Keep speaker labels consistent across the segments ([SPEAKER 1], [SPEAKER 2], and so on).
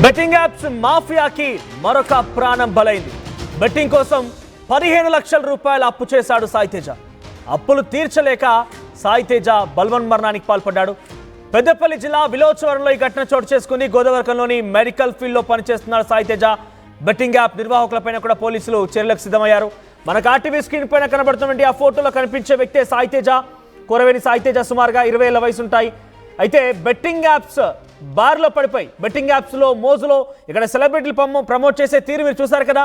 [SPEAKER 1] Betting apps మాఫియాకి మరొక ప్రాణం బలైంది. Betting కోసం 15 లక్షల రూపాయలు అప్పు చేశాడు సాయితేజ. అప్పులు తీర్చలేక సాయితేజ బలవన్మరణానికి పాల్పడ్డాడు. పెద్దపల్లి జిల్లా విలోచవరంలో ఈ ఘటన చోటు చేసుకుని గోదావరికంలోని మెడికల్ ఫీల్డ్లో పనిచేస్తున్నాడు సాయితేజ. బెట్టింగ్ యాప్ నిర్వాహకులపైన కూడా పోలీసులు చర్యలకు సిద్ధమయ్యారు. మనకు ఆర్టీవీ స్క్రీన్ పైన కనబడుతున్నటువంటి ఆ ఫోటోలో కనిపించే వ్యక్తే సాయితేజ. కోరవేని సాయితేజ సుమారుగా 20 ఏళ్ల వయసు ఉంటాయి. అయితే బెట్టింగ్ యాప్స్ బార్లో పడిపోయి బెట్టింగ్ యాప్స్లో మోజులో ఇక్కడ సెలబ్రిటీలు ప్రమోట్ చేసే తీరు మీరు చూసారు కదా.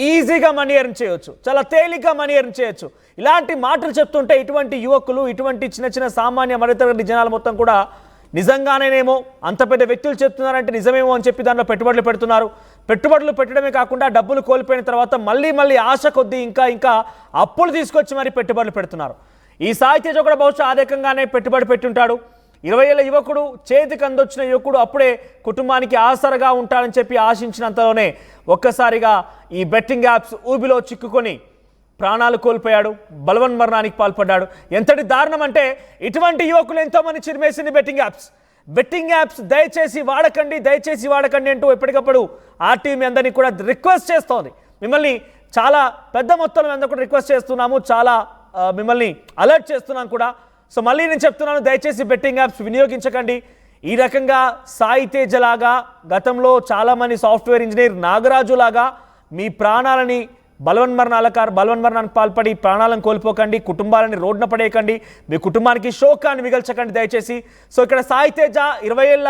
[SPEAKER 1] ఈజీగా మనీ ఎర్న్ చేయొచ్చు, చాలా తేలిగ్గా మనీ ఎర్న్ చేయొచ్చు. ఇలాంటి మాటలు చెప్తుంటే ఇటువంటి యువకులు, ఇటువంటి చిన్న చిన్న సామాన్య మధ్యతరగతి జనాలు మొత్తం కూడా నిజంగానేమో అంత పెద్ద వ్యక్తులు చెప్తున్నారంటే నిజమేమో అని చెప్పి దాంట్లో పెట్టుబడులు పెడుతున్నారు. పెట్టుబడులు పెట్టడమే కాకుండా డబ్బులు కోల్పోయిన తర్వాత మళ్ళీ ఆశ కొద్దీ ఇంకా అప్పులు తీసుకొచ్చి మరి పెట్టుబడులు పెడుతున్నారు. ఈ సాయితేజ కూడా బహుశా ఆ రకంగానే పెట్టుబడి పెట్టుంటాడు. 20 ఏళ్ల యువకుడు, చేతికి అందొచ్చిన యువకుడు అప్పుడే కుటుంబానికి ఆసరగా ఉంటాడని చెప్పి ఆశించినంతలోనే ఒక్కసారిగా ఈ బెట్టింగ్ యాప్స్ ఊబిలో చిక్కుకొని ప్రాణాలు కోల్పోయాడు, బలవన్మరణానికి పాల్పడ్డాడు. ఎంతటి దారుణం అంటే ఇటువంటి యువకులు ఎంతోమంది చిరిమేసింది బెట్టింగ్ యాప్స్. బెట్టింగ్ యాప్స్ దయచేసి వాడకండి అంటూ ఎప్పటికప్పుడు ఆర్టీవీ అందరినీ కూడా రిక్వెస్ట్ చేస్తోంది. మిమ్మల్ని చాలా పెద్ద మొత్తంలో అందరూ కూడా రిక్వెస్ట్ చేస్తున్నాము, చాలా మిమ్మల్ని అలర్ట్ చేస్తున్నాం కూడా. సో మళ్ళీ నేను చెప్తున్నాను, దయచేసి బెట్టింగ్ యాప్స్ వినియోగించకండి. ఈ రకంగా సాయితేజ లాగా గతంలో చాలామంది సాఫ్ట్వేర్ ఇంజనీర్ నాగరాజు లాగా మీ ప్రాణాలని బలవన్మరణానికి పాల్పడి ప్రాణాలను కోల్పోకండి, కుటుంబాలని రోడ్డున పడేయకండి, మీ కుటుంబానికి శోకాన్ని మిగల్చకండి దయచేసి. సో ఇక్కడ సాయితేజ 20 ఏళ్ల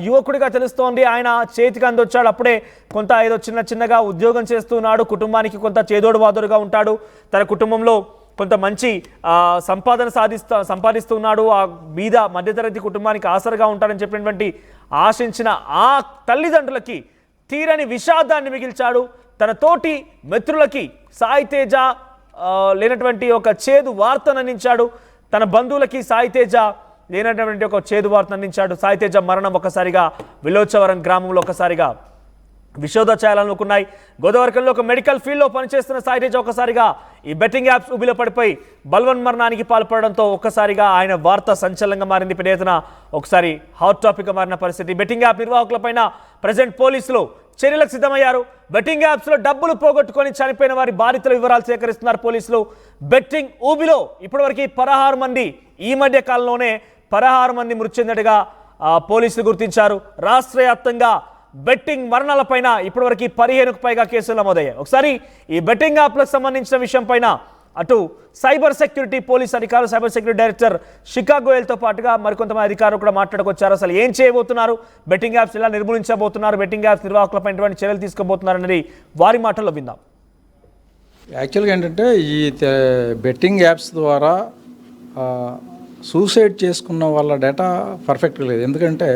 [SPEAKER 1] యువకుడిగా తెలుస్తోంది. ఆయన చేతికి అందొచ్చాడు, అప్పుడే కొంత ఏదో చిన్నగా ఉద్యోగం చేస్తున్నాడు, కుటుంబానికి కొంత చేదోడు వాదోడుగా ఉంటాడు, తన కుటుంబంలో కొంత మంచి సంపాదిస్తున్నాడు, ఆ బీద మధ్యతరగతి కుటుంబానికి ఆసరగా ఉంటాడని చెప్పినటువంటి ఆశించిన ఆ తల్లిదండ్రులకి తీరని విషాదాన్ని మిగిల్చాడు. తన తోటి మిత్రులకి సాయితేజ లేనటువంటి ఒక చేదు వార్తను అందించాడు. తన బంధువులకి సాయితేజ లేనటువంటి ఒక చేదు వార్తను అందించాడు. సాయితేజ మరణం ఒక్కసారిగా విలోచవరం గ్రామంలో ఒక్కసారిగా విషోదఛాయాలనుకున్నాయి. గోదావరికంలో ఒక మెడికల్ ఫీల్డ్లో పనిచేస్తున్న సాయితేజ ఒక్కసారిగా ఈ బెట్టింగ్ యాప్స్ ఊబిలో పడిపోయి బలవన్మరణానికి పాల్పడడంతో ఒక్కసారిగా ఆయన వార్త సంచలనంగా మారింది. పెద్ద ఒకసారి హాట్ టాపిక్గా మారిన పరిస్థితి. బెట్టింగ్ యాప్ నిర్వాహకులపైన ప్రజెంట్ పోలీసులు చర్యలకు సిద్ధమయ్యారు. బెట్టింగ్ యాప్స్లో డబ్బులు పోగొట్టుకొని చనిపోయిన వారి బాధితుల వివరాలు సేకరిస్తున్నారు పోలీసులు. బెట్టింగ్ ఊబిలో ఇప్పటివరకు 16 మంది, ఈ మధ్య కాలంలోనే 16 మంది మృతి చెందినట్టుగా పోలీసులు గుర్తించారు. రాష్ట్ర వ్యాప్తంగా బెట్టింగ్ మరణాలపైన ఇప్పటివరకు 15కు పైగా కేసులు నమోదయ్యాయి. ఒకసారి ఈ బెట్టింగ్ యాప్లకు సంబంధించిన విషయం పైన అటు సైబర్ సెక్యూరిటీ పోలీస్ అధికారులు, సైబర్ సెక్యూరిటీ డైరెక్టర్ శిఖా గోయల్తో పాటుగా మరికొంతమంది అధికారులు కూడా మాట్లాడుకొచ్చారు. అసలు ఏం చేయబోతున్నారు, బెట్టింగ్ యాప్స్ ఎలా నిర్మూలించబోతున్నారు, బెట్టింగ్ యాప్స్ నిర్వాహకులపై ఎటువంటి చర్యలు తీసుకోబోతున్నారు అనేది వారి మాటల్లో విందాం.
[SPEAKER 2] యాక్చువల్గా ఏంటంటే ఈ బెట్టింగ్ యాప్స్ ద్వారా సూసైడ్ చేసుకున్న వాళ్ళ డేటా పర్ఫెక్ట్గా లేదు. ఎందుకంటే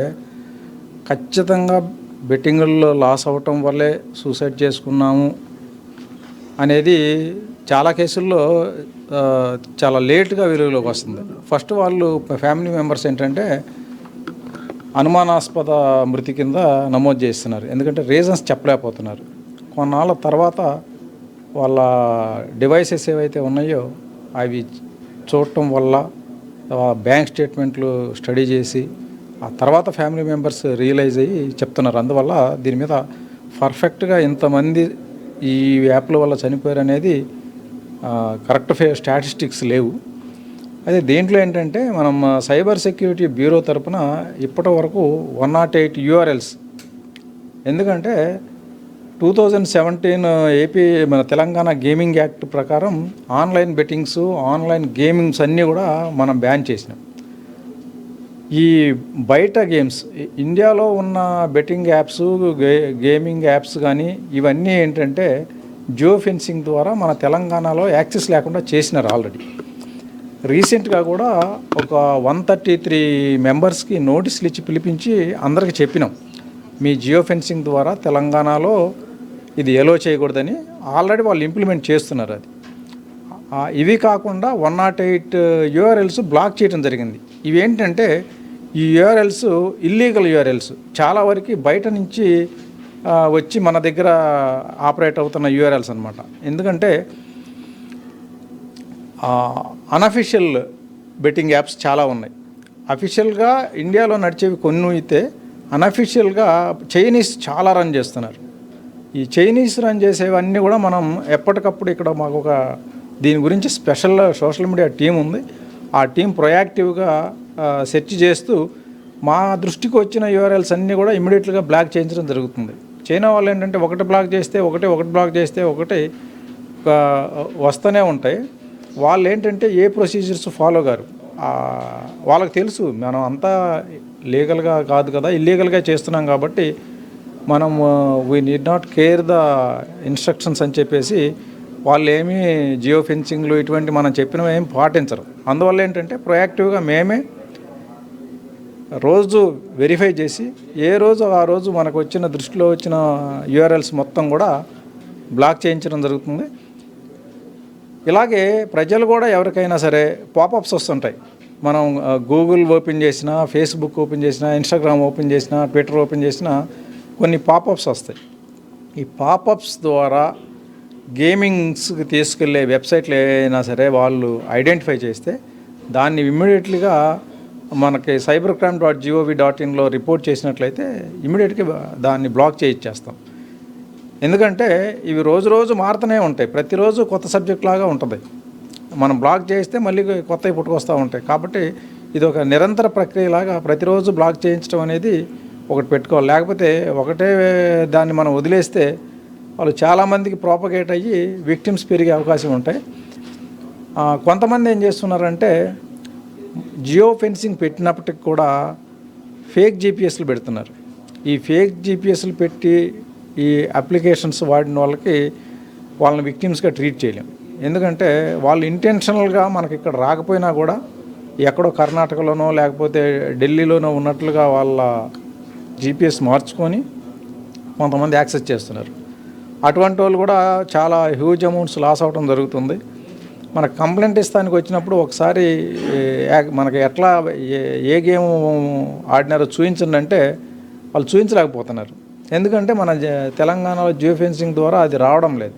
[SPEAKER 2] ఖచ్చితంగా బెట్టింగ్లో లాస్ అవ్వటం వల్లే సూసైడ్ చేసుకున్నాము అనేది చాలా కేసుల్లో చాలా లేట్గా వెలుగులోకి వస్తుంది. ఫస్ట్ వాళ్ళు ఫ్యామిలీ మెంబర్స్ ఏంటంటే అనుమానాస్పద మృతి కింద నమోదు చేస్తున్నారు. ఎందుకంటే రీజన్స్ చెప్పలేకపోతున్నారు. కొన్నాళ్ళ తర్వాత వాళ్ళ డివైసెస్ ఏవైతే ఉన్నాయో అవి చూడటం వల్ల బ్యాంక్ స్టేట్మెంట్లు స్టడీ చేసి ఆ తర్వాత ఫ్యామిలీ మెంబర్స్ రియలైజ్ అయ్యి చెప్తున్నారు. అందువల్ల దీని మీద పర్ఫెక్ట్గా ఇంతమంది ఈ యాప్ల వల్ల చనిపోయారు అనేది కరెక్ట్ స్టాటిస్టిక్స్ లేవు. అదే దేంట్లో ఏంటంటే మనం సైబర్ సెక్యూరిటీ బ్యూరో తరపున ఇప్పటి వరకు 108 URLs, ఎందుకంటే 2017 ఏపీ మన తెలంగాణ గేమింగ్ యాక్ట్ ప్రకారం ఆన్లైన్ బెట్టింగ్స్, ఆన్లైన్ గేమింగ్స్ అన్నీ కూడా మనం బ్యాన్ చేసినాం. ఈ బయట గేమ్స్ ఇండియాలో ఉన్న బెట్టింగ్ యాప్స్, గేమింగ్ యాప్స్ కానీ ఇవన్నీ ఏంటంటే జియో ఫెన్సింగ్ ద్వారా మన తెలంగాణలో యాక్సెస్ లేకుండా చేసినారు ఆల్రెడీ. రీసెంట్గా కూడా ఒక 133 మెంబర్స్కి నోటీసులు ఇచ్చి పిలిపించి అందరికీ చెప్పినాం, మీ జియో ఫెన్సింగ్ ద్వారా తెలంగాణలో ఇది ఎలో చేయకూడదని. ఆల్రెడీ వాళ్ళు ఇంప్లిమెంట్ చేస్తున్నారు అది. ఇవి కాకుండా 108 URLs బ్లాక్ చేయడం జరిగింది. ఇవేంటంటే ఈ URLs ఇల్లీగల్ URLs, చాలా వరకు బయట నుంచి వచ్చి మన దగ్గర ఆపరేట్ అవుతున్న URLs అనమాట. ఎందుకంటే అనఫిషియల్ బెట్టింగ్ యాప్స్ చాలా ఉన్నాయి. అఫీషియల్గా ఇండియాలో నడిచేవి కొన్ని అయితే అన్అఫీషియల్గా చైనీస్ చాలా రన్ చేస్తున్నారు. ఈ చైనీస్ రన్ చేసేవన్నీ కూడా మనం ఎప్పటికప్పుడు ఇక్కడ మాకు ఒక దీని గురించి స్పెషల్ సోషల్ మీడియా టీం ఉంది. ఆ టీం ప్రొయాక్టివ్గా సెర్చ్ చేస్తూ మా దృష్టికి వచ్చిన యూఆర్ఎల్స్ అన్నీ కూడా ఇమీడియట్గా బ్లాక్ చేయించడం జరుగుతుంది. చైనా వాళ్ళు ఏంటంటే ఒకటి బ్లాక్ చేస్తే ఒకటి బ్లాక్ చేస్తే ఒకటి వస్తూనే ఉంటాయి. వాళ్ళు ఏంటంటే ఏ ప్రొసీజర్స్ ఫాలో గారు వాళ్ళకి తెలుసు మనం అంతా లీగల్గా కాదు కదా, ఇల్లీగల్గా చేస్తున్నాం కాబట్టి మనం we need not care the instructions అని చెప్పేసి వాళ్ళు ఏమీ జియో ఫెన్సింగ్లు ఇటువంటి మనం చెప్పినవి ఏమి పాటించరు. అందువల్ల ఏంటంటే ప్రొయాక్టివ్గా మేమే రోజు వెరిఫై చేసి ఏ రోజు ఆ రోజు మనకు వచ్చిన దృష్టిలో వచ్చిన యూఆర్ఎల్స్ మొత్తం కూడా బ్లాక్ చేయించడం జరుగుతుంది. ఇలాగే ప్రజలు కూడా ఎవరికైనా సరే పాపప్స్ వస్తుంటాయి. మనం గూగుల్ ఓపెన్ చేసినా, ఫేస్బుక్ ఓపెన్ చేసినా, ఇన్స్టాగ్రామ్ ఓపెన్ చేసినా, ట్విట్టర్ ఓపెన్ చేసినా కొన్ని పాపప్స్ వస్తాయి. ఈ పాపప్స్ ద్వారా గేమింగ్స్కి తీసుకెళ్లే వెబ్సైట్లు ఏదైనా సరే వాళ్ళు ఐడెంటిఫై చేస్తే దాన్ని ఇమ్మీడియట్లీగా మనకి cybercrime.gov.in రిపోర్ట్ చేసినట్లయితే ఇమ్మీడియట్గా దాన్ని బ్లాక్ చేయించేస్తాం. ఎందుకంటే ఇవి రోజు మారుతూనే ఉంటాయి. ప్రతిరోజు కొత్త సబ్జెక్ట్ లాగా ఉంటుంది. మనం బ్లాక్ చేస్తే మళ్ళీ కొత్తవి పుట్టుకొస్తూ ఉంటాయి. కాబట్టి ఇది ఒక నిరంతర ప్రక్రియలాగా ప్రతిరోజు బ్లాక్ చేయించడం అనేది ఒకటి పెట్టుకోవాలి. లేకపోతే ఒకటే దాన్ని మనం వదిలేస్తే వాళ్ళు చాలామందికి ప్రాపగేట్ అయ్యి విక్టిమ్స్ పెరిగే అవకాశం ఉంటాయి. కొంతమంది ఏం చేస్తున్నారంటే జియో ఫెన్సింగ్ పెట్టినప్పటికి కూడా ఫేక్ జీపీఎస్లు పెడుతున్నారు. ఈ ఫేక్ జీపీఎస్లు పెట్టి ఈ అప్లికేషన్స్ వాడిన వాళ్ళని విక్టిమ్స్గా ట్రీట్ చేయలేం. ఎందుకంటే వాళ్ళు ఇంటెన్షనల్గా మనకి ఇక్కడ రాకపోయినా కూడా ఎక్కడో కర్ణాటకలోనో లేకపోతే ఢిల్లీలోనో ఉన్నట్లుగా వాళ్ళ జీపీఎస్ మార్చుకొని కొంతమంది యాక్సెస్ చేస్తున్నారు. అటువంటి వాళ్ళు కూడా చాలా హ్యూజ్ అమౌంట్స్ లాస్ అవడం జరుగుతుంది. మనకు కంప్లైంట్ ఇస్తానికి వచ్చినప్పుడు ఒకసారి మనకి ఎట్లా ఏ గేమ్ ఆడినారో చూపించండి అంటే వాళ్ళు చూపించలేకపోతున్నారు. ఎందుకంటే మన తెలంగాణలో జియో ఫెన్సింగ్ ద్వారా అది రావడం లేదు.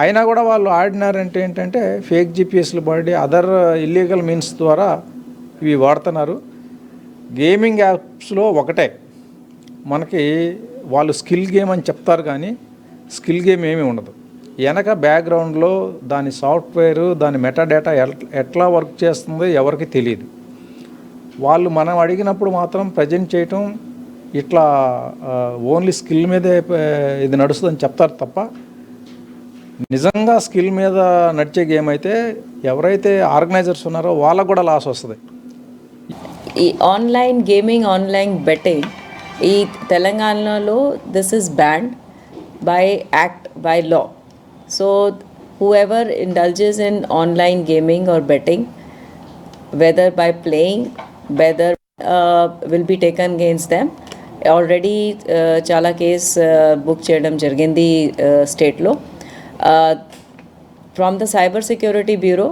[SPEAKER 2] అయినా కూడా వాళ్ళు ఆడినారంటే ఏంటంటే ఫేక్ జీపీఎస్లు వాడి అదర్ ఇల్లీగల్ మీన్స్ ద్వారా ఇవి వాడుతున్నారు. గేమింగ్ యాప్స్లో ఒకటే మనకి వాళ్ళు స్కిల్ గేమ్ అని చెప్తారు, కానీ స్కిల్ గేమ్ ఏమీ ఉండదు. వెనక బ్యాక్గ్రౌండ్లో దాని సాఫ్ట్వేరు, దాని మెటాడేటా ఎట్లా వర్క్ చేస్తుందో ఎవరికి తెలియదు. వాళ్ళు మనం అడిగినప్పుడు మాత్రం ప్రజెంట్ చేయటం ఇట్లా ఓన్లీ స్కిల్ మీదే ఇది నడుస్తుందని చెప్తారు తప్ప నిజంగా స్కిల్ మీద నడిచే గేమ్ అయితే ఎవరైతే ఆర్గనైజర్స్ ఉన్నారో వాళ్ళకు కూడా లాస్ వస్తుంది.
[SPEAKER 3] ఈ ఆన్లైన్ గేమింగ్, ఆన్లైన్ బెట్టింగ్ ఈ తెలంగాణలో this is banned by act, by law. So whoever indulges in online gaming or betting, whether by playing, whether will be taken against them. Already chala case book cheyadam jarigindi state lo. From the Cyber Security Bureau,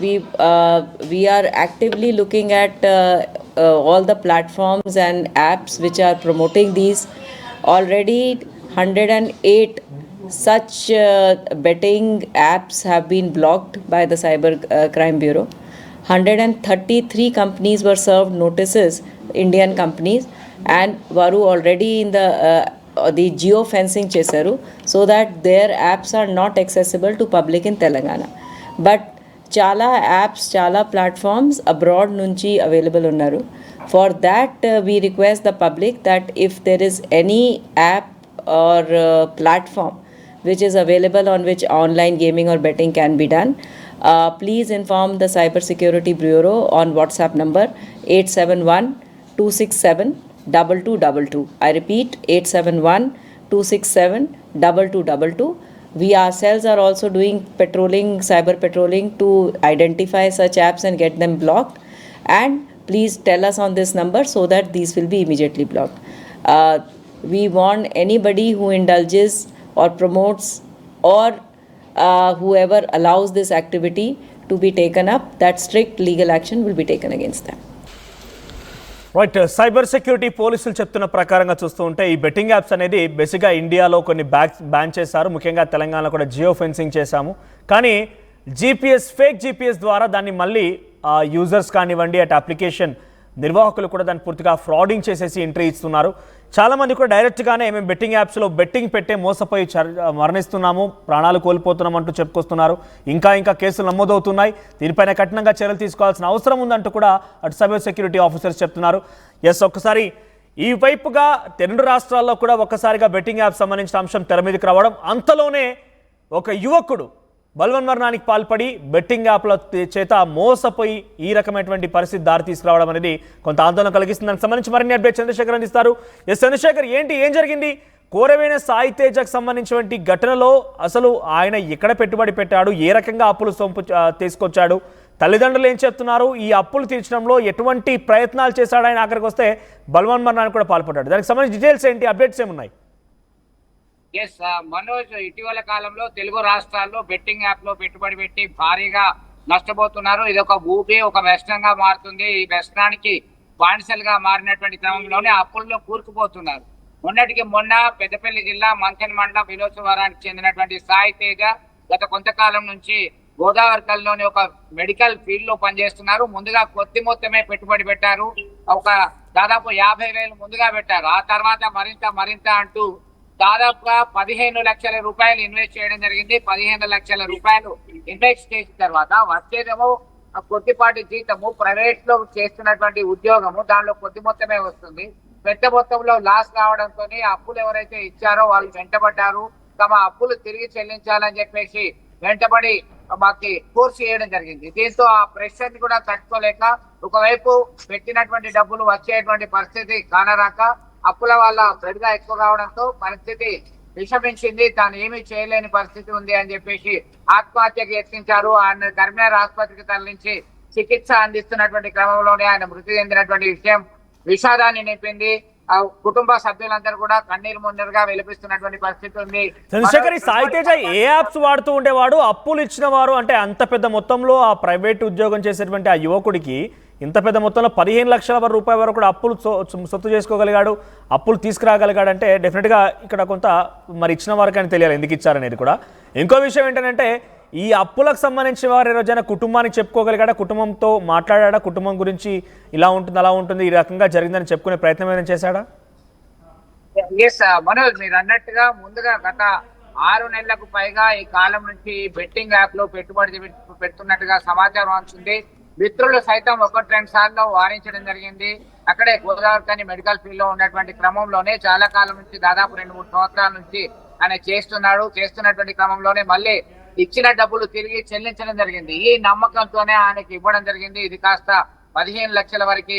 [SPEAKER 3] we are actively looking at all the platforms and apps which are promoting these. Already 108 such betting apps have been blocked by the Cyber Crime Bureau. 133 companies were served notices, Indian companies, and varu already in the geo fencing chesaru, so that their apps are not accessible to public in Telangana. But chala apps, chala platforms abroad nunchi available unnaru. For that we request the public that if there is any app or platform which is available on which online gaming or betting can be done, please inform the Cyber Security Bureau on WhatsApp number 871-267-2222. I repeat, 871-267-2222. We ourselves are also doing patrolling, cyber patrolling, to identify such apps and get them blocked. And please tell us on this number so that these will be immediately blocked. We want anybody who indulges or promotes or whoever allows this activity to be taken up, that strict legal action will be taken against them.
[SPEAKER 1] Right, cyber security పోలీసులు చెప్తున్న ప్రకారంగా చూస్తూ ఉంటే ఈ betting apps అనేది బేసిక్గా ఇండియాలో కొన్ని బ్యాన్ చేశారు. ముఖ్యంగా తెలంగాణలో కూడా జియో ఫెన్సింగ్ చేశాము. కానీ ఫేక్ జీపీఎస్ ద్వారా దాన్ని మళ్ళీ యూజర్స్ కానివ్వండి, అటు అప్లికేషన్ నిర్వాహకులు కూడా దాన్ని పూర్తిగా ఫ్రాడింగ్ చేసేసి ఎంట్రీ ఇస్తున్నారు. చాలామంది కూడా డైరెక్ట్గానే మేము బెట్టింగ్ యాప్స్లో బెట్టింగ్ పెట్టే మోసపోయి మరణిస్తున్నాము, ప్రాణాలు కోల్పోతున్నాం అంటూ చెప్పుకొస్తున్నారు. ఇంకా కేసులు నమోదవుతున్నాయి. దీనిపైన కఠినంగా చర్యలు తీసుకోవాల్సిన అవసరం ఉందంటూ కూడా అటు సైబర్ సెక్యూరిటీ ఆఫీసర్స్ చెప్తున్నారు. ఒక్కసారి ఈ వైపుగా రెండు రాష్ట్రాల్లో కూడా ఒక్కసారిగా బెట్టింగ్ యాప్ సంబంధించిన అంశం తెర మీదకి రావడం, అంతలోనే ఒక యువకుడు బలవన్మరణానికి పాల్పడి బెట్టింగ్ యాప్ల చేత మోసపోయి ఈ రకమైనటువంటి పరిస్థితి దారి తీసుకురావడం అనేది కొంత ఆందోళన కలిగిస్తుంది. దానికి సంబంధించి మరిన్ని అప్డేట్ చంద్రశేఖర్ అందిస్తారు. చంద్రశేఖర్, ఏం జరిగింది? కోరవేన సాయి తేజకు సంబంధించినటువంటి ఘటనలో అసలు ఆయన ఎక్కడ పెట్టుబడి పెట్టాడు, ఏ రకంగా అప్పులు సొంపు తీసుకొచ్చాడు, తల్లిదండ్రులు ఏం చెప్తున్నారు, ఈ అప్పులు తీర్చడంలో ఎటువంటి ప్రయత్నాలు చేశాడు, ఆయన ఆఖరికి వస్తే బలవన్మరణానికి కూడా పాల్పడ్డాడు, దానికి సంబంధించి డీటెయిల్స్ ఏంటి, అప్డేట్స్ ఏమున్నాయి?
[SPEAKER 4] ఎస్ మనోజ్, ఇటీవల కాలంలో తెలుగు రాష్ట్రాల్లో బెట్టింగ్ యాప్ లో పెట్టుబడి పెట్టి భారీగా నష్టపోతున్నారు. ఇది ఒక ఊపి, ఒక వ్యసనంగా మారుతుంది. ఈ వ్యసనానికి బానిసలుగా మారినటువంటి క్రమంలోనే అప్పుల్లో కూరుకుపోతున్నారు. మొన్నటికి మొన్న పెద్దపల్లి జిల్లా మంథన్ మండలం వినోత్సవానికి చెందినటువంటి సాయి తేజ గత కొంతకాలం నుంచి గోదావరికల్లోని ఒక మెడికల్ ఫీల్డ్ లో పనిచేస్తున్నారు. ముందుగా కొద్ది మొత్తమే పెట్టుబడి పెట్టారు. ఒక దాదాపు 50,000 ముందుగా పెట్టారు. ఆ తర్వాత మరింత అంటూ దాదాపుగా 15 లక్షల రూపాయలు ఇన్వెస్ట్ చేయడం జరిగింది. 15 లక్షల రూపాయలు ఇన్వెస్ట్ చేసిన తర్వాత వచ్చేదేమో కొద్దిపాటి జీతము, ప్రైవేట్ లో చేస్తున్నటువంటి ఉద్యోగము, దానిలో కొద్ది మొత్తమే వస్తుంది. పెద్ద మొత్తంలో లాస్ రావడంతో అప్పులు ఎవరైతే ఇచ్చారో వాళ్ళు వెంటబడ్డారు. తమ అప్పులు తిరిగి చెల్లించాలని చెప్పేసి వెంటబడి మాకు ఫోర్స్ చేయడం జరిగింది. దీంతో ఆ ప్రెషర్ ని కూడా తట్టుకోలేక ఒకవైపు పెట్టినటువంటి డబ్బులు వచ్చేటువంటి పరిస్థితి కానరాక అప్పుల వల్ల పెద్దగా ఎక్కువ కావడంతో పరిస్థితి విషమించింది. తాను ఏమీ చేయలేని పరిస్థితి ఉంది అని చెప్పేసి ఆత్మహత్యకు యత్నించారు. ఆయన కరీంనగర్ ఆసుపత్రికి తరలించి చికిత్స అందిస్తున్నటువంటి క్రమంలోనే ఆయన మృతి చెందినటువంటి విషయం విషాదాన్ని నింపింది. ఆ కుటుంబ సభ్యులందరూ కూడా కన్నీరు మున్నీరుగా విలపిస్తున్నటువంటి పరిస్థితి ఉంది.
[SPEAKER 1] చంద్రశేఖర్, ఈ సాయి తేజ ఏ యాప్స్ వాడుతూ ఉండేవాడు? అప్పులు ఇచ్చిన వారు అంటే అంత పెద్ద మొత్తంలో ఆ ప్రైవేట్ ఉద్యోగం చేసేటువంటి ఆ యువకుడికి ఇంత పెద్ద మొత్తంలో 15 లక్షల రూపాయల వరకు కూడా అప్పులు సొత్తు చేసుకోగలిగాడు, అప్పులు తీసుకురాగలిగాడు అంటే డెఫినెట్గా ఇక్కడ కొంత మరి ఇచ్చిన వారికి అని తెలియాలి ఎందుకు ఇచ్చారనేది కూడా. ఇంకో విషయం ఏంటంటే ఈ అప్పులకు సంబంధించిన వారు రోజైనా కుటుంబానికి చెప్పుకోగలిగాడా, కుటుంబంతో మాట్లాడా, కుటుంబం గురించి ఇలా ఉంటుంది అలా ఉంటుంది ఈ రకంగా జరిగిందని చెప్పుకునే ప్రయత్నం ఏమైనా చేశాడా?
[SPEAKER 4] ఎస్ మనోజ్, మీరు అన్నట్టుగా ముందుగా గత 6 నెలలకు పైగా ఈ కాలం నుంచి బెట్టింగ్ యాప్ లో పెట్టుబడి పెడుతున్నట్టుగా సమాచారం అందుతుంది. మిత్రులు సైతం 1-2 సార్లు వారించడం జరిగింది. అక్కడే గోదావరికని మెడికల్ ఫీల్డ్ లో ఉన్నటువంటి క్రమంలోనే చాలా కాలం నుంచి దాదాపు 2-3 సంవత్సరాల నుంచి ఆయన చేస్తున్నటువంటి క్రమంలోనే మళ్ళీ ఇచ్చిన డబ్బులు తిరిగి చెల్లించడం జరిగింది. ఈ నమ్మకంతోనే ఆయనకి ఇవ్వడం జరిగింది. ఇది కాస్త 15 లక్షల వరకు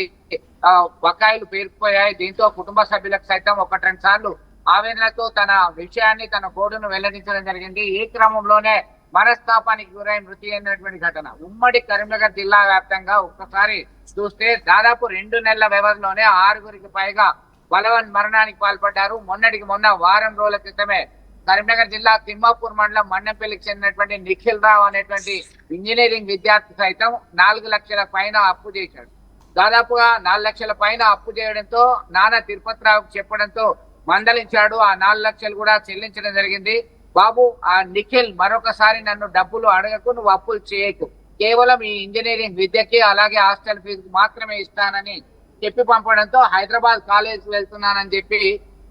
[SPEAKER 4] బకాయిలు పేరుకుపోయాయి. దీంతో కుటుంబ సభ్యులకు సైతం 1-2 సార్లు ఆవేదనతో తన విషయాన్ని, తన కోడును వెల్లడించడం జరిగింది. ఈ క్రమంలోనే మనస్తాపానికి గురై మృతి చెందినటువంటి ఘటన ఉమ్మడి కరీంనగర్ జిల్లా వ్యాప్తంగా ఒక్కసారి చూస్తే దాదాపు 2 నెలల వ్యవధిలోనే 6గురికి పైగా బలవన్మరణానికి పాల్పడ్డారు. మొన్నటికి మొన్న వారం రోజుల క్రితమే కరీంనగర్ జిల్లా తిమ్మాపూర్ మండలం మన్నెపల్లికి చెందినటువంటి నిఖిల్ రావు అనేటువంటి ఇంజనీరింగ్ విద్యార్థి సైతం 4 లక్షల పైన అప్పు చేశాడు. దాదాపుగా 4 లక్షల పైన అప్పు చేయడంతో నాన్న తిరుపతి రావుకు చెప్పడంతో మందలించాడు. ఆ 4 లక్షలు కూడా చెల్లించడం జరిగింది. బాబు, ఆ నిఖిల్ మరొకసారి నన్ను డబ్బులు అడగకు, నువ్వు అప్పులు చేయకు, కేవలం ఈ ఇంజనీరింగ్ విద్యకి అలాగే హాస్టల్ ఫీజుకి మాత్రమే ఇస్తానని చెప్పి పంపడంతో హైదరాబాద్ కాలేజీకి వెళ్తున్నానని చెప్పి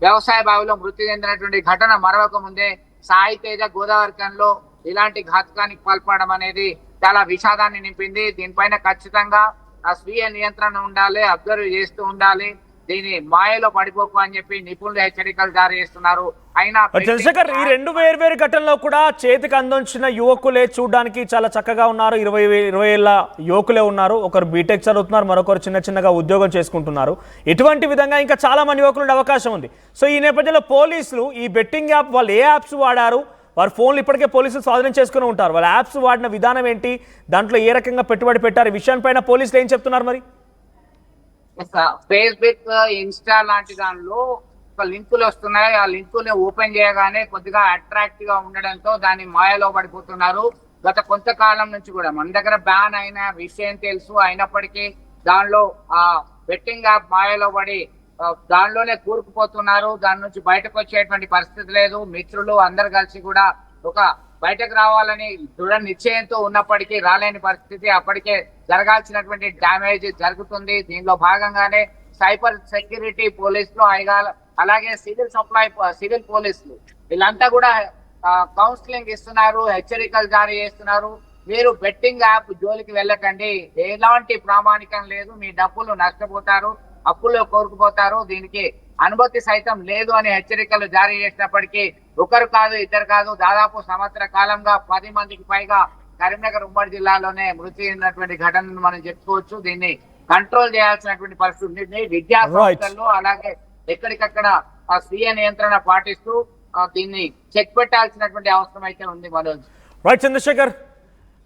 [SPEAKER 4] వ్యవసాయ బావిలో మృతి చెందినటువంటి ఘటన మరొక ముందే సాయి తేజ గోదావరికంలో ఇలాంటి ఘాతకానికి పాల్పడడం అనేది చాలా విషాదాన్ని నింపింది. దీనిపైన ఖచ్చితంగా ఆ స్వీయ నియంత్రణ ఉండాలి, అబ్జర్వ్ చేస్తూ ఉండాలి, దీని మాయలో పడిపోకు అని చెప్పి నిపుణులు హెచ్చరికలు జారీ చేస్తున్నారు. అయినా
[SPEAKER 1] చంద్రశేఖర్, ఈ 2 వేర్వేరు ఘటనలో కూడా చేతికి అందించిన యువకులే చూడడానికి చాలా చక్కగా ఉన్నారు. 20 ఏళ్ళ యువకులే ఉన్నారు. ఒకరు బీటెక్ చదువుతున్నారు, మరొకరు చిన్నగా ఉద్యోగం చేసుకుంటున్నారు. ఇటువంటి విధంగా ఇంకా చాలా మంది యువకులు ఉండే అవకాశం ఉంది. సో ఈ నేపథ్యంలో పోలీసులు ఈ బెట్టింగ్ యాప్ వాళ్ళు ఏ యాప్స్ వాడారు, వారి ఫోన్లు ఇప్పటికే పోలీసులు స్వాధీనం చేసుకుని ఉంటారు, వాళ్ళ యాప్స్ వాడిన విధానం ఏంటి, దాంట్లో ఏ రకంగా పెట్టుబడి పెట్టారు, ఈ విషయాన్ని పోలీసులు ఏం చెప్తున్నారు మరి?
[SPEAKER 4] ఫేస్బుక్, ఇన్స్టా లాంటి దానిలో ఒక లింకులు వస్తున్నాయి. ఆ లింకుని ఓపెన్ చేయగానే కొద్దిగా అట్రాక్టివ్ గా ఉండడంతో దాని మాయలో పడిపోతున్నారు. గత కొంతకాలం నుంచి కూడా మన దగ్గర బ్యాన్ అయిన విషయం తెలుసు, అయినప్పటికీ దానిలో ఆ బెట్టింగ్ యాప్ మాయలో పడి దానిలోనే కూరుకుపోతున్నారు. దాని నుంచి బయటకు వచ్చేటువంటి పరిస్థితి లేదు. మిత్రులు అందరు కలిసి కూడా ఒక బయటకు రావాలని దృఢ నిశ్చయంతో ఉన్నప్పటికీ రాలేని పరిస్థితి. అప్పటికే జరగాల్సినటువంటి డ్యామేజ్ జరుగుతుంది. దీనిలో భాగంగానే సైబర్ సెక్యూరిటీ పోలీసులు అలాగే సివిల్ పోలీసులు వీళ్ళంతా కూడా కౌన్సిలింగ్ ఇస్తున్నారు, హెచ్చరికలు జారీ చేస్తున్నారు. మీరు బెట్టింగ్ యాప్ జోలికి వెళ్ళకండి, ఎలాంటి ప్రామాణికం లేదు, మీ డబ్బులు నష్టపోతారు, అప్పుల్లో కోరుకుపోతారు, దీనికి అనుమతి సైతం లేదు అని హెచ్చరికలు జారీ చేసినప్పటికీ ఒకరు కాదు ఇద్దరు కాదు దాదాపు సంవత్సర కాలంగా 10 మందికి పైగా కరీంనగర్ ఉమ్మడి జిల్లాలోనే మృతి చెందినటువంటి ఘటనను మనం చెప్పుకోవచ్చు. దీన్ని కంట్రోల్ చేయాల్సినటువంటి పరిస్థితి ఉంది. విద్యా సంస్థల్లో అలాగే ఎక్కడికక్కడ స్వీయ నియంత్రణ పాటిస్తూ దీన్ని చెక్ పెట్టాల్సినటువంటి అవసరం అయితే ఉంది. మనోజ్
[SPEAKER 1] రైట్ చంద్రశేఖర్.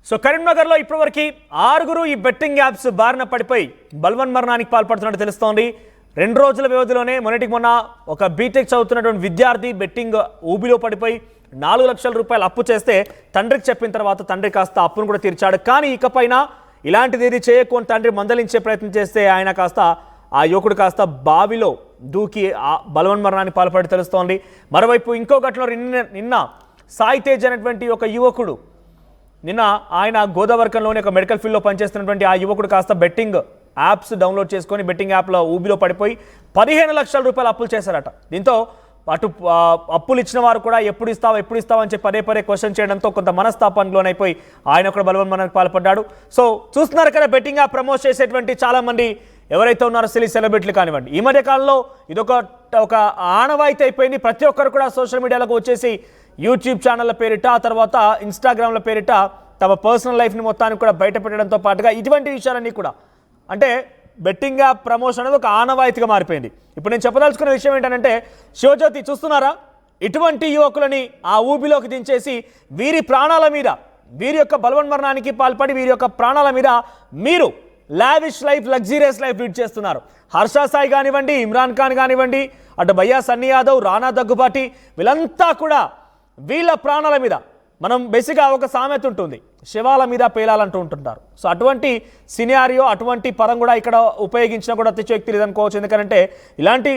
[SPEAKER 1] సో కరీంనగర్లో ఇప్పటివరకు 6 ఈ బెట్టింగ్ యాప్స్ బారిన పడిపోయి బల్వన్ మరణానికి పాల్పడుతున్నట్టు తెలుస్తోంది. 2 రోజుల వ్యవధిలోనే మొన్న ఒక బీటెక్ చదువుతున్నటువంటి విద్యార్థి బెట్టింగ్ ఊబిలో పడిపోయి 4 లక్షల రూపాయలు అప్పు చేస్తే తండ్రికి చెప్పిన తర్వాత తండ్రి కాస్త అప్పును కూడా తీర్చాడు. కానీ ఇకపైన ఇలాంటిది ఏది చేయకుండా తండ్రి మందలించే ప్రయత్నం చేస్తే ఆ యువకుడు కాస్త బావిలో దూకి బలవన్ మరణానికి పాల్పడి తెలుస్తోంది. మరోవైపు ఇంకో ఘటనలో నిన్న సాయి తేజ్ అనేటువంటి ఒక యువకుడు ఆయన గోదావరికంలోని ఒక మెడికల్ ఫీల్డ్లో పనిచేస్తున్నటువంటి ఆ యువకుడు కాస్త బెట్టింగ్ యాప్స్ డౌన్లోడ్ చేసుకొని బెట్టింగ్ యాప్లో ఊబిలో పడిపోయి 15 లక్షల రూపాయలు అప్పులు చేశారట. దీంతో అటు అప్పులు ఇచ్చిన వారు కూడా ఎప్పుడు ఇస్తావు అని చెప్పి పదే క్వశ్చన్ చేయడంతో కొంత మనస్తాపానికి లోనైపోయి ఆయన కూడా బలవన్మరణానికి పాల్పడ్డాడు. సో చూస్తున్నారు కదా, బెట్టింగ్ యాప్ ప్రమోట్ చేసేటువంటి చాలామంది ఎవరైతే ఉన్నారో సెలబ్రిటీలు కానివ్వండి, ఈ మధ్య కాలంలో ఇదొక ఆనవాయితీ అయిపోయింది. ప్రతి ఒక్కరు కూడా సోషల్ మీడియాలోకి వచ్చేసి యూట్యూబ్ ఛానళ్ళ పేరిట, తర్వాత ఇన్స్టాగ్రామ్ల పేరిట తమ పర్సనల్ లైఫ్ని మొత్తాన్ని కూడా బయట పెట్టడంతో పాటుగా ఇటువంటి విషయాలన్నీ కూడా అంటే బెట్టింగ్ యాప్ ప్రమోషన్ అనేది ఒక ఆనవాయితీగా మారిపోయింది. ఇప్పుడు నేను చెప్పదలుచుకున్న విషయం ఏంటంటే, శివజ్యోతి చూస్తున్నారా, ఇటువంటి యువకులని ఆ ఊబిలోకి దించేసి వీరి ప్రాణాల మీద, వీరి యొక్క బలవన్మరణానికి పాల్పడి వీరి యొక్క ప్రాణాల మీద మీరు lavish life, luxurious life lead చేస్తున్నారు. హర్ష సాయి కానివ్వండి, ఇమ్రాన్ ఖాన్ కానివ్వండి, అటు భయ్యా సన్నీ యాదవ్, రానా దగ్గుబాటి, వీళ్ళంతా కూడా వీళ్ళ ప్రాణాల మీద మనం బేసిక్గా ఒక సామెత ఉంటుంది, శవాల మీద పేలాలంటూ ఉంటుంటారు. సో అటువంటి సినారియో, అటువంటి పరం కూడా ఇక్కడ ఉపయోగించినా కూడా అతిశయోక్తి లేదనుకోవచ్చు. ఎందుకంటే ఇలాంటి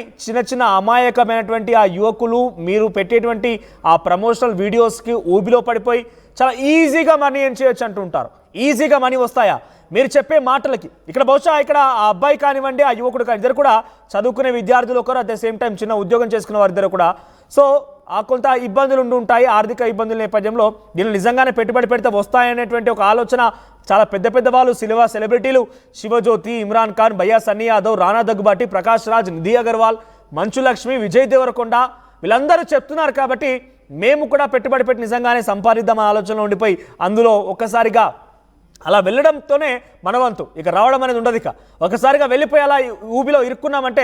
[SPEAKER 1] చిన్న అమాయకమైనటువంటి ఆ యువకులు మీరు పెట్టేటువంటి ఆ ప్రమోషనల్ వీడియోస్కి ఊబిలో పడిపోయి చాలా ఈజీగా మనీ ఎర్న్ చేయొచ్చు అంటుంటారు. ఈజీగా మనీ వస్తాయా మీరు చెప్పే మాటలకి? బహుశా ఆ అబ్బాయి కానివ్వండి, ఆ యువకుడు కానీ ఇద్దరు కూడా చదువుకునే విద్యార్థులు ఒకరు, అట్ ద సేమ్ టైం చిన్న ఉద్యోగం చేసుకున్న వారిద్దరు కూడా. సో కొంత ఇబ్బందులు ఉంటాయి, ఆర్థిక ఇబ్బందుల నేపథ్యంలో దీనిలో నిజంగానే పెట్టుబడి పెడితే వస్తాయనేటువంటి ఒక ఆలోచన చాలా పెద్ద వాళ్ళు సెలబ్రిటీలు శివజ్యోతి, ఇమ్రాన్ ఖాన్, భయ్యా సన్నీ యాదవ్, రానా దగ్గుబాటి, ప్రకాష్ రాజ్, నిధి అగర్వాల్, మంచు లక్ష్మి, విజయ్ దేవరకొండ వీళ్ళందరూ చెప్తున్నారు. కాబట్టి మేము కూడా పెట్టుబడి పెట్టి నిజంగానే సంపాదిద్దామని ఆలోచనలో ఉండిపోయి అందులో ఒక్కసారిగా అలా వెళ్ళడంతోనే మనవంతు ఇక రావడం అనేది ఉండదు. ఒకసారిగా వెళ్ళిపోయి అలా ఊబిలో ఇరుక్కున్నామంటే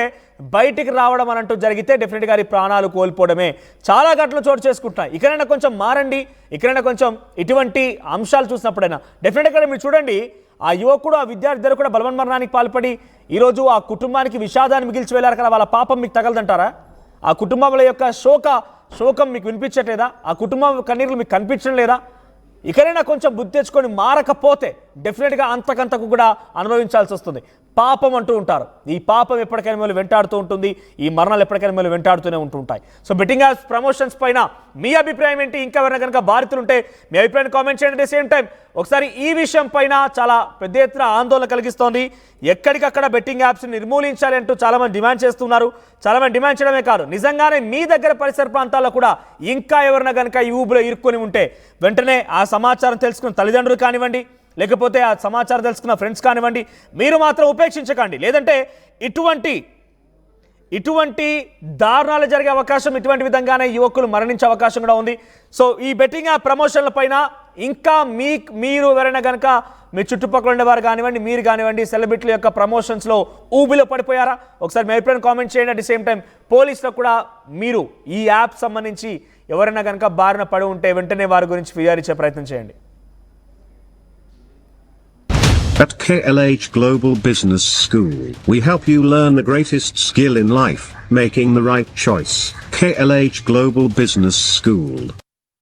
[SPEAKER 1] బయటికి రావడం అనంటూ జరిగితే డెఫినెట్గా అది ప్రాణాలు కోల్పోవడమే. చాలా ఘటనలు చోటు చేసుకుంటున్నాయి. ఇకనైనా కొంచెం మారండి, ఇకనైనా కొంచెం ఇటువంటి అంశాలు చూసినప్పుడైనా డెఫినెట్గా మీరు చూడండి, ఆ యువకుడు, ఆ విద్యార్థి కూడా బలవన్మరణానికి పాల్పడి ఈరోజు ఆ కుటుంబానికి విషాదాన్ని మిగిల్చి వెళ్ళారు కదా. వాళ్ళ పాపం మీకు తగలదంటారా? ఆ కుటుంబాల యొక్క శోకం మీకు వినిపించట్లేదా? ఆ కుటుంబం కన్నీరు మీకు కనిపించడం లేదా? ఇకనైనా కొంచెం బుద్ధి తెచ్చుకొని మారకపోతే డెఫినెట్గా అంతకంతకు కూడా అనుభవించాల్సి వస్తుంది. పాపం అంటూ ఉంటారు, ఈ పాపం ఎప్పటికైనా మీరు వెంటాడుతూ ఉంటుంది, ఈ మరణాలు ఎప్పటికైనా మీరు వెంటాడుతూనే ఉంటుంటాయి. సో బెట్టింగ్ యాప్స్ ప్రమోషన్స్ పైన మీ అభిప్రాయం ఏంటి? ఇంకా ఎవరైనా కనుక బాధితులుంటే మీ అభిప్రాయాన్ని కామెంట్ చేయండి. సేమ్ టైం ఒకసారి ఈ విషయం పైన చాలా పెద్ద ఎత్తున ఆందోళన కలిగిస్తోంది. ఎక్కడికక్కడ బెట్టింగ్ యాప్స్ నిర్మూలించాలి అంటూ చాలామంది డిమాండ్ చేస్తున్నారు. చాలామంది డిమాండ్ చేయడమే కాదు, నిజంగానే మీ దగ్గర పరిసర ప్రాంతాల్లో కూడా ఇంకా ఎవరైనా కనుక ఈ ఊబిలో ఇరుక్కొని ఉంటే వెంటనే ఆ సమాచారం తెలుసుకున్న తల్లిదండ్రులు కానివ్వండి, లేకపోతే ఆ సమాచారం తెలుసుకున్న ఫ్రెండ్స్ కానివ్వండి, మీరు మాత్రం ఉపేక్షించకండి. లేదంటే ఇటువంటి దారుణాలు జరిగే అవకాశం, ఇటువంటి విధంగానే యువకులు మరణించే అవకాశం కూడా ఉంది. సో ఈ బెట్టింగ్ యాప్ ప్రమోషన్ల పైన ఇంకా మీరు ఎవరైనా కనుక మీ చుట్టుపక్కల ఉండేవారు కానివ్వండి, మీరు కానివ్వండి, సెలబ్రిటీల యొక్క ప్రమోషన్స్లో ఊబిలో పడిపోయారా? ఒకసారి మీ అభిప్రాయం కామెంట్ చేయండి. అట్ ది సేమ్ టైం పోలీసులకు కూడా మీరు ఈ యాప్ సంబంధించి ఎవరైనా కనుక బారిన పడి ఉంటే వెంటనే వారి గురించి ఫిర్యాదు ఇచ్చే ప్రయత్నం చేయండి.
[SPEAKER 5] At KLH Global Business School, we help you learn the greatest skill in life, making the right choice. KLH Global Business School.